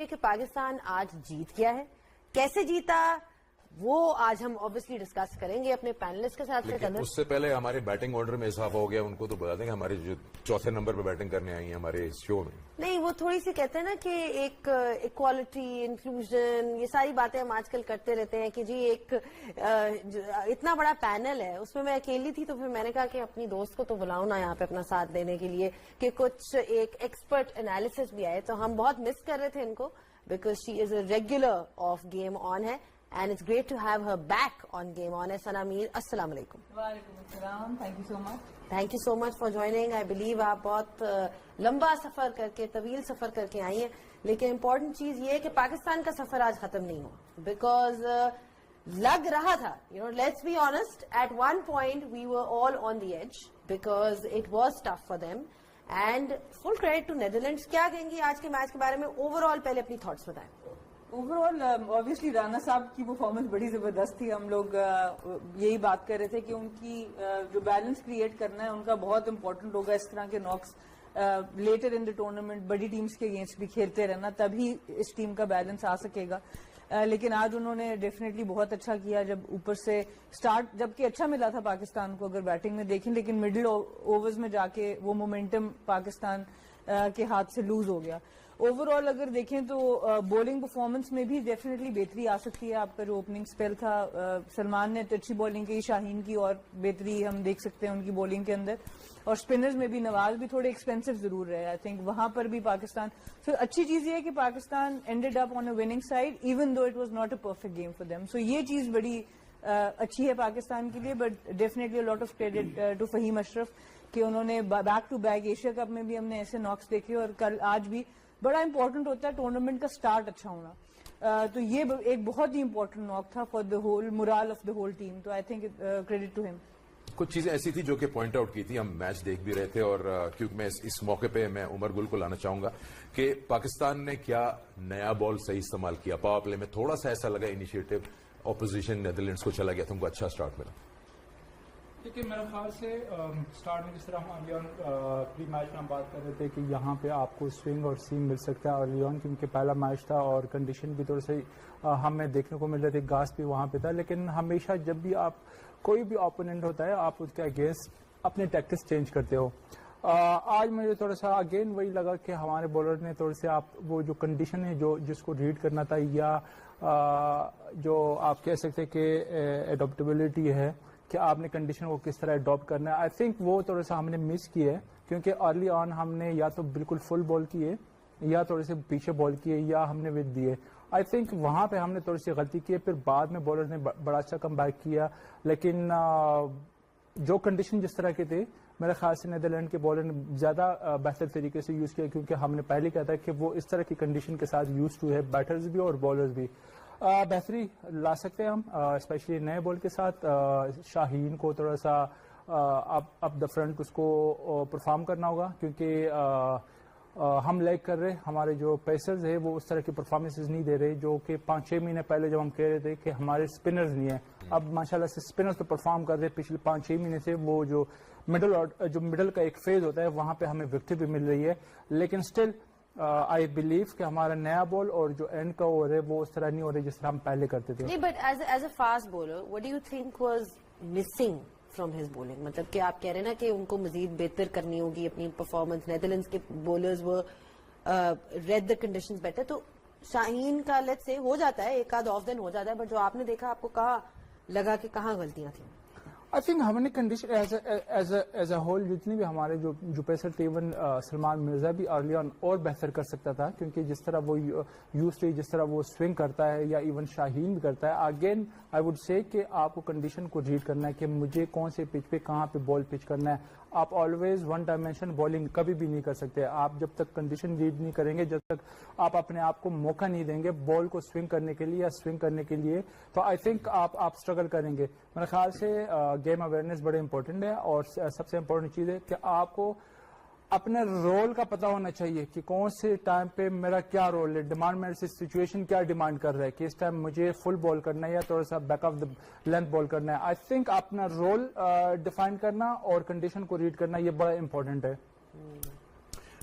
کہ پاکستان آج جیت گیا ہے. کیسے جیتا وہ آج ہم obviously ڈسکس کریں گے اپنے پینلسٹ کے ساتھ. اس سے پہلے ہمارے بیٹنگ آرڈر میں اضافہ ہو گیا, ان کو تو بتا دیں کہ ہمارے جو چوتھے نمبر پہ بیٹنگ کرنے آئی ہیں ہمارے شو میں. نہیں, وہ تھوڑی سی کہتے ہیں نا کہ ایک ایکوالٹی, انکلوژن, یہ ساری باتیں ہم آج کل کرتے رہتے ہیں کہ جی ایک اتنا بڑا پینل ہے, اس میں میں اکیلی تھی تو پھر میں نے کہا کہ اپنی دوست کو تو بلاؤں نا یہاں پہ اپنا ساتھ دینے کے لیے کہ کچھ ایک ایکسپرٹ انالیسس بھی آئے. تو ہم بہت مس کر رہے تھے ان کو because she is a regular of game on ہے. And it's great to have her back on Game On. Sana Mir, Assalamu alaikum. Walaikum assalam. Thank you so much. Thank you so much for joining. I believe آپ بہت لمبا سفر کر کے, طویل سفر کر کے آئی ہیں, لیکن امپورٹنٹ چیز یہ ہے کہ پاکستان کا سفر آج ختم نہیں ہوا بیکاز لگ رہا تھا, let's be honest, at one point we were all on the edge because it was tough for them. And full credit to Netherlands. کیا کہیں گی آج کے میچ کے بارے میں اوور آل, پہلے اپنی تھاٹس بتائیں. اوور آل آبویسلی رانا صاحب کی پرفارمنس بڑی زبردست تھی. ہم لوگ یہی بات کر رہے تھے کہ ان کی جو بیلنس کریٹ کرنا ہے ان کا بہت امپورٹنٹ ہوگا. اس طرح کے knocks later in the tournament بڑی ٹیمز کے اگینسٹ بھی کھیلتے رہنا, تبھی اس ٹیم کا بیلنس آ سکے گا. لیکن آج انہوں نے ڈیفینیٹلی بہت اچھا کیا جب اوپر سے سٹارٹ, جبکہ اچھا ملا تھا پاکستان کو اگر بیٹنگ میں دیکھیں, لیکن مڈل اوورز میں جا کے وہ مومنٹم پاکستان کے ہاتھ سے لوز ہو گیا. اوور آل اگر دیکھیں تو بولنگ پرفارمنس میں بھی ڈیفینیٹلی بہتری آ سکتی ہے. آپ کا جو اوپننگ اسپیل تھا, سلمان نے اچھی بولنگ کی, شاہین کی اور بہتری ہم دیکھ سکتے ہیں ان کی بولنگ کے اندر, اور اسپنرز میں بھی نواز بھی تھوڑے ایکسپینسو ضرور رہے. آئی تھنک وہاں پر بھی پاکستان, سو اچھی چیز یہ ہے کہ Pakistan ended up on a winning side even though it was not a perfect game for them. So یہ چیز بڑی اچھی ہے پاکستان کے لیے. But definitely lot of credit to Fahim Ashraf کہ انہوں نے back to back Asia Cup میں بھی ہم نے ایسے ناکس دیکھے, اور کل آج بھی بڑا امپورٹنٹ ہوتا ہے ٹورنامنٹ کا سٹارٹ اچھا ہونا. تو یہ ایک بہت ہی امپورٹنٹ ناک تھا for the whole morale of the whole team. تو آئی تھنک کریڈٹ ٹو ہم. کچھ چیزیں ایسی تھی جو کہ پوائنٹ آؤٹ کی تھی, ہم میچ دیکھ بھی رہے تھے, اور کیونکہ میں اس موقع پہ میں عمر گل کو لانا چاہوں گا کہ پاکستان نے کیا نیا بال صحیح استعمال کیا. پاور پلے میں تھوڑا سا ایسا لگا انیشیٹو اپوزیشن نیدرلینڈس کو چلا گیا, تم کو اچھا اسٹارٹ ملا. دیکھیے میرے خیال سے اسٹارٹ میں جس طرح ہم پری میچ میں ہم بات کر رہے تھے کہ یہاں پہ آپ کو سوئنگ اور سیم مل سکتا ہے, اور لیون کیونکہ پہلا میچ تھا اور کنڈیشن بھی تھوڑا سا ہمیں دیکھنے کو مل رہی تھی, گھاس بھی وہاں پہ تھا. لیکن ہمیشہ جب بھی آپ کوئی بھی اوپوننٹ ہوتا ہے آپ اس کے اگینسٹ اپنے ٹیکٹکس چینج کرتے ہو. آج مجھے تھوڑا سا اگین وہی لگا کہ ہمارے بولر نے تھوڑے سے آپ وہ جو کنڈیشن ہے جو جس کو ریڈ کرنا تھا, یا جو آپ کہہ سکتے کہ اڈاپٹیبلٹی ہے کہ آپ نے کنڈیشن کو کس طرح اڈاپٹ کرنا ہے, آئی تھنک وہ تھوڑا سا ہم نے مس کی ہے. کیونکہ ارلی آن ہم نے یا تو بالکل فل بال کیے, یا تھوڑے سے پیچھے بال کیے, یا ہم نے وکٹ دیے. آئی تھنک وہاں پہ ہم نے تھوڑی سی غلطی کی ہے. پھر بعد میں بالر نے بڑا اچھا کم بیک کیا, لیکن جو کنڈیشن جس طرح کے تھے میرے خیال سے نیدرلینڈ کے بالر نے زیادہ بہتر طریقے سے یوز کیا, کیونکہ ہم نے پہلے کہا تھا کہ وہ اس طرح کی کنڈیشن کے ساتھ یوز ٹو ہے, بیٹرز بھی اور بالرز بھی. بہتری لا سکتے ہیں ہم اسپیشلی نئے بال کے ساتھ. شاہین کو تھوڑا سا اپ دا فرنٹ اس کو پرفارم کرنا ہوگا, کیونکہ ہم لیگ کر رہے, ہمارے جو پیسرز ہیں وہ اس طرح کی پرفارمنسز نہیں دے رہے جو کہ 5-6 مہینے پہلے جب ہم کہہ رہے تھے کہ ہمارے اسپنرز نہیں ہیں. اب ماشاءاللہ سے اسپنرز تو پرفارم کر رہے پچھلے 5-6 مہینے سے. وہ جو مڈل کا ایک فیز ہوتا ہے وہاں پہ ہمیں وکٹیں بھی مل رہی ہے, لیکن اسٹل آئی بلیو کہ ہمارا نیا بال اور جو اینڈ کا اوور ہے وہ اس طرح نہیں ہو رہا جس طرح ہم پہلے کرتے تھے. نہیں, but as a fast bowler what do you think was missing from his bowling? مطلب کہ آپ کہہ رہے ہیں نا کہ ان کو مزید بہتر کرنی ہوگی اپنی پرفارمنس. نیدرلینڈس کے بولرز وہ ریڈ دا کنڈیشنز بیٹر. تو شاہین کا لیٹ سے ہو جاتا ہے, ایک آدھ آف دن ہو جاتا ہے, بٹ جو آپ نے دیکھا آپ کو کہاں لگا کہ کہاں غلطیاں تھیں؟ آئی تھنک ہم نے کنڈیشن ایز اے ہول جتنی بھی ہمارے جو پیسر تھے, ایون سلمان مرزا بھی ارلی آن اور بہتر کر سکتا تھا, کیونکہ جس طرح وہ یوز تھی, جس طرح وہ سوئنگ کرتا ہے, یا ایون شاہین بھی کرتا ہے. اگین آئی وڈ سے کہ آپ کو کنڈیشن کو ریڈ کرنا ہے کہ مجھے کون سے پچ پہ کہاں پہ بال پچ کرنا ہے. آپ آلویز ون ڈائمینشن بالنگ کبھی بھی نہیں کر سکتے. آپ جب تک کنڈیشن ریڈ نہیں کریں گے, جب تک آپ اپنے آپ کو موقع نہیں دیں گے بال کو سوئنگ کرنے کے لیے یا سوئنگ کرنے کے لیے, تو آئی تھنک آپ اسٹرگل کریں گے. میرے خیال سے گیم اویئرنیس بڑے امپورٹنٹ ہے, اور سب سے امپورٹنٹ چیز ہے کہ آپ کو اپنے رول کا پتا ہونا چاہیے کہ کون سے ٹائم پہ میرا کیا رول ہے, ڈیمانڈ میرے سے سچویشن کیا ڈیمانڈ کر رہا ہے, کہ اس ٹائم مجھے فل بال کرنا ہے یا تھوڑا سا بیک آف دا لینتھ بال کرنا ہے. آئی تھنک اپنا رول ڈیفائن کرنا اور کنڈیشن کو ریڈ کرنا یہ بڑا امپورٹنٹ ہے.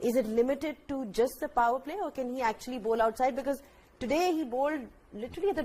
is it limited to just the power play or can he actually bowl outside? Because today he bowled literally at the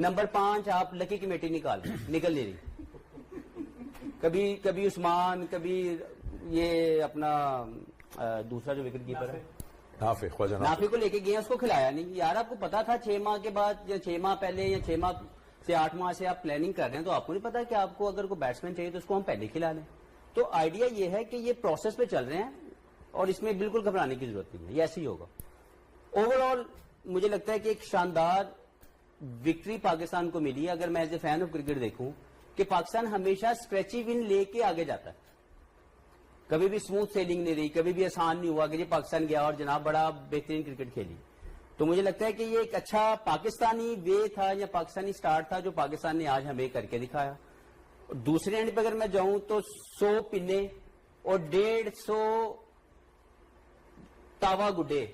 number 5 آپ لکی کمیٹی نکال نکل نہیں رہی. کبھی عثمان, کبھی یہ اپنا دوسرا جو وکٹ کیپر ہے نافع کو لے کے گئے, اس کو کھلایا نہیں. یار آپ کو پتا تھا 6 ماہ کے بعد یا 6 ماہ پہلے یا 6 ماہ سے 8 ماہ سے آپ پلاننگ کر رہے ہیں, تو آپ کو نہیں پتا کہ آپ کو اگر کوئی بیٹسمین چاہیے تو اس کو ہم پہلے کھلا لیں. تو آئیڈیا یہ ہے کہ یہ پروسیس پہ چل رہے ہیں اور اس میں بالکل گھبرانے کی ضرورت نہیں ہے, یہ ایسے ہی ہوگا. اوور آل مجھے لگتا ہے کہ ایک شاندار وکٹری پاکستان کو ملی ہے. اگر میں as a fan of cricket دیکھوں کہ پاکستان ہمیشہ اسکریچی ون لے کے آگے جاتا ہے, کبھی بھی اسموتھ سیلنگ نہیں رہی, کبھی بھی آسان نہیں ہوا کہ یہ پاکستان گیا اور جناب بڑا بہترین کرکٹ کھیلی. تو مجھے لگتا ہے کہ یہ ایک اچھا پاکستانی وے تھا یا پاکستانی سٹارٹ تھا جو پاکستان نے آج ہمیں کر کے دکھایا. دوسرے اینڈ پہ اگر میں جاؤں تو 100 پنے اور 150 تاوا گڈے,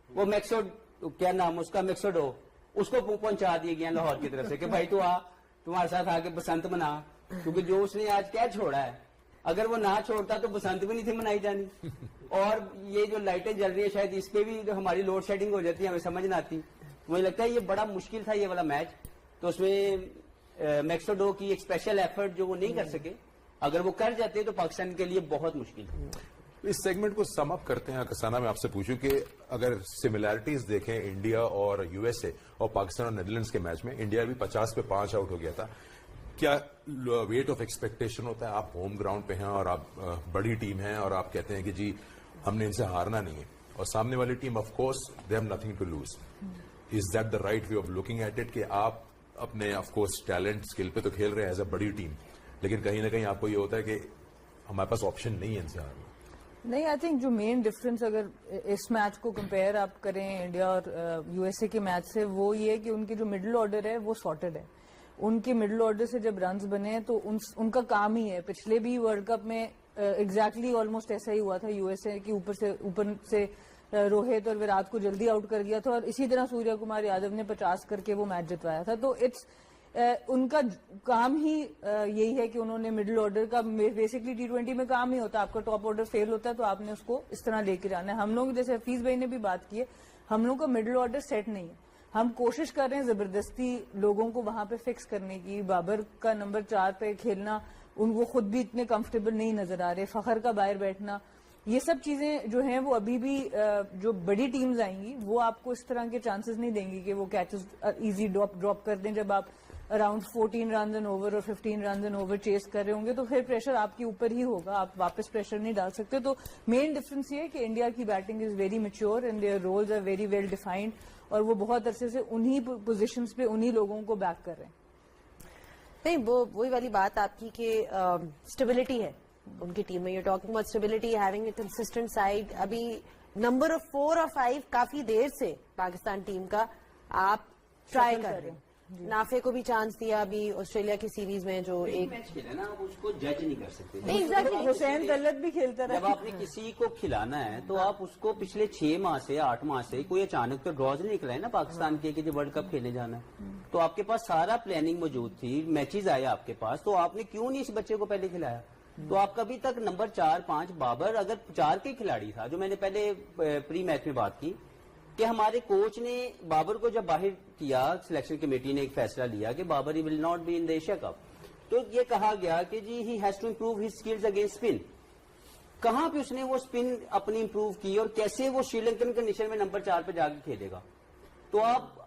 وہ میکسو کیا نام اس کا, میکسوڈو, اس کو پہنچا دیے گئے لاہور کی طرف سے کہ بھائی تو آ, تمہارے ساتھ آ کے بسنت منا, کیونکہ جو اس نے آج کیا چھوڑا ہے, اگر وہ نہ چھوڑتا تو بسنت بھی نہیں تھی منائی جانی. اور یہ جو لائٹیں جل رہی ہیں شاید اس پہ بھی ہماری لوڈ شیڈنگ ہو جاتی ہے, ہمیں سمجھ نہ آتی. مجھے لگتا ہے یہ بڑا مشکل تھا یہ والا میچ. تو اس میں میکسوڈو کی ایک اسپیشل ایفرٹ جو وہ نہیں کر سکے, اگر وہ کر جاتے تو پاکستان کے لیے بہت مشکل تھا. اس سیگمنٹ کو سم اپ کرتے ہیں. کسانہ میں آپ سے پوچھوں کہ اگر سملیرٹیز دیکھیں انڈیا اور یو ایس اے اور پاکستان اور نیدرلینڈز کے میچ میں, انڈیا بھی 50 پہ 5 آؤٹ ہو گیا تھا. کیا ویٹ آف ایکسپیکٹیشن ہوتا ہے, آپ ہوم گراؤنڈ پہ ہیں اور آپ بڑی ٹیم ہیں اور آپ کہتے ہیں کہ جی ہم نے ان سے ہارنا نہیں ہے, اور سامنے والی team of course they have nothing to lose. Is that the right way of looking at it کہ آپ اپنے آف کورس ٹیلنٹ اسکل پہ تو کھیل رہے ہیں ایز اے بڑی ٹیم, لیکن کہیں نہ کہیں آپ کو یہ ہوتا ہے کہ ہمارے پاس آپشن نہیں ہے ان سے ہارنا؟ نہیں, آئی تھنک جو مین ڈفرنس اگر اس میچ کو کمپیئر آپ کریں انڈیا اور یو ایس اے کے میچ سے, وہ یہ ہے کہ ان کی جو مڈل آرڈر ہے وہ سارٹڈ ہے. ان کے مڈل آرڈر سے جب رنز بنے تو ان کا کام ہی ہے. پچھلے بھی ورلڈ کپ میں ایگزیکٹلی آلموسٹ ایسا ہی ہوا تھا. یو ایس اے کی اوپر سے روہت اور وراٹ کو جلدی آؤٹ کر دیا تھا, اور اسی طرح سوریہ کمار یادو نے 50 کر کے وہ میچ جتوایا تھا. تو ان کا کام ہی یہی ہے کہ انہوں نے مڈل آرڈر کا, بیسکلی T20 میں کام ہی ہوتا ہے, آپ کا ٹاپ آرڈر فیل ہوتا ہے تو آپ نے اس کو اس طرح لے کے جانا ہے. ہم لوگ جیسے حفیظ بھائی نے بھی بات کی ہے, ہم لوگ کا مڈل آرڈر سیٹ نہیں ہے. ہم کوشش کر رہے ہیں زبردستی لوگوں کو وہاں پہ فکس کرنے کی. بابر کا نمبر 4 پہ کھیلنا, ان کو خود بھی اتنے کمفرٹیبل نہیں نظر آ رہے. فخر کا باہر بیٹھنا, یہ سب چیزیں جو ہیں وہ ابھی بھی جو بڑی ٹیمز آئیں گی وہ آپ کو اس طرح کے چانسز نہیں دیں گی کہ وہ کیچز ایزی ڈراپ کر دیں. جب آپ اراؤنڈ 14 رنز اینڈ اوور اور 15 رنز اینڈ اوور چیز کر رہے ہوں گے تو پھر پریشر آپ کے اوپر ہی ہوگا, آپ واپس پریشر نہیں ڈال سکتے. تو مین ڈفرنس یہ ہے کہ انڈیا کی batting is very mature and their roles are very well defined, اور وہ بہت عرصے سے انہی پوزیشنز پہ انہی لوگوں کو بیک کر رہے ہیں. نہیں, وہی والی بات آپ کی کہ اسٹیبلٹی ہے ان کی ٹیم میں. You talking about stability, having a consistent side. ابھی نمبر آف 4 اور 5 کافی دیر سے پاکستان ٹیم کا آپ ٹرائی کر رہے ہیں. نافع کو بھی چانس دیا ابھی آسٹریلیا کی سیریز میں, جو ایک میچ کھیلا نا, آپ اس کو جج نہیں کر سکتے. حسین طلعت بھی کھیلتا رہا. جب آپ نے کسی کو کھلانا ہے تو آپ اس کو پچھلے 6 ماہ سے 8 ماہ سے کوئی اچانک تو ڈراز نہیں نکلا ہے نا پاکستان کے کہ جو ورلڈ کپ کھیلنے جانا ہے. تو آپ کے پاس سارا پلاننگ موجود تھی, میچز آئے آپ کے پاس, تو آپ نے کیوں نہیں اس بچے کو پہلے کھلایا؟ تو آپ کبھی تک نمبر 4 5 بابر اگر 4 کے کھلاڑی تھا, جو میں نے پہلے پری میچ میں بات کی کہ ہمارے کوچ نے بابر کو جب باہر کیا, سلیکشن کمیٹی نے ایک فیصلہ لیا کہ Babar he will not be in the Asia Cup, تو یہ کہا گیا کہ جی he has to improve his skills against spin. کہاں پہ اس نے وہ اسپن اپنی امپروو کی, اور کیسے وہ شری لنکن کنڈیشن میں نمبر 4 پہ جا کے کھیلے گا؟ تو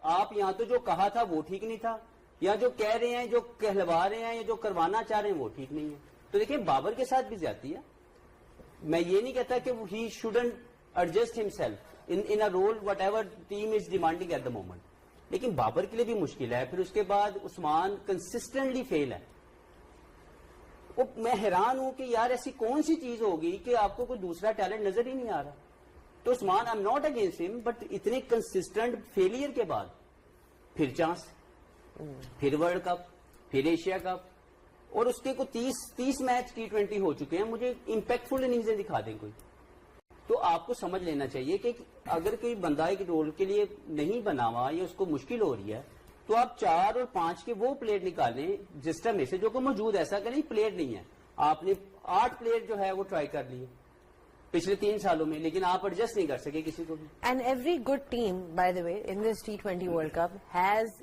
آپ یہاں تو جو کہا تھا وہ ٹھیک نہیں تھا, یا جو کہہ رہے ہیں, جو کہلوا رہے ہیں, یا جو کروانا چاہ رہے ہیں وہ ٹھیک نہیں ہے. تو دیکھیں بابر کے ساتھ بھی زیادتی ہے. میں یہ نہیں کہتا کہ he shouldn't adjust himself in a role whatever team is demanding at the moment, لیکن بابر کے لیے بھی مشکل ہے. پھر اس کے بعد عثمان کنسسٹنٹلی فیل ہے. میں حیران ہوں کہ یار ایسی کون سی چیز ہوگی کہ آپ کو کوئی دوسرا ٹیلنٹ نظر ہی نہیں آ رہا. تو عثمان آئی ایم ناٹ اگینسٹ ہم, بٹ اتنے کنسسٹنٹ فیلئر کے بعد پھر چانس, پھر ورلڈ کپ, پھر ایشیا کپ, اور اس کے کو 30 میچ T20 ہو چکے ہیں. مجھے امپیکٹفل اننگزیں دکھا دیں کوئی. تو آپ کو سمجھ لینا چاہیے کہ اگر کوئی بندہ ایک رول کے لیے نہیں بنا ہوا یا اس کو مشکل ہو رہی ہے, تو آپ 4 اور 5 کے وہ پلیئر نکالیں سسٹم میں سے جو کہ موجود. ایسا کہ نہیں پلیئر نہیں ہے, آپ نے 8 پلیئر جو ہے وہ ٹرائی کر لیے پچھلے 3 سالوں میں, لیکن آپ ایڈجسٹ نہیں کر سکے کسی کو بھی. And every good team by the way in this T20 world cup has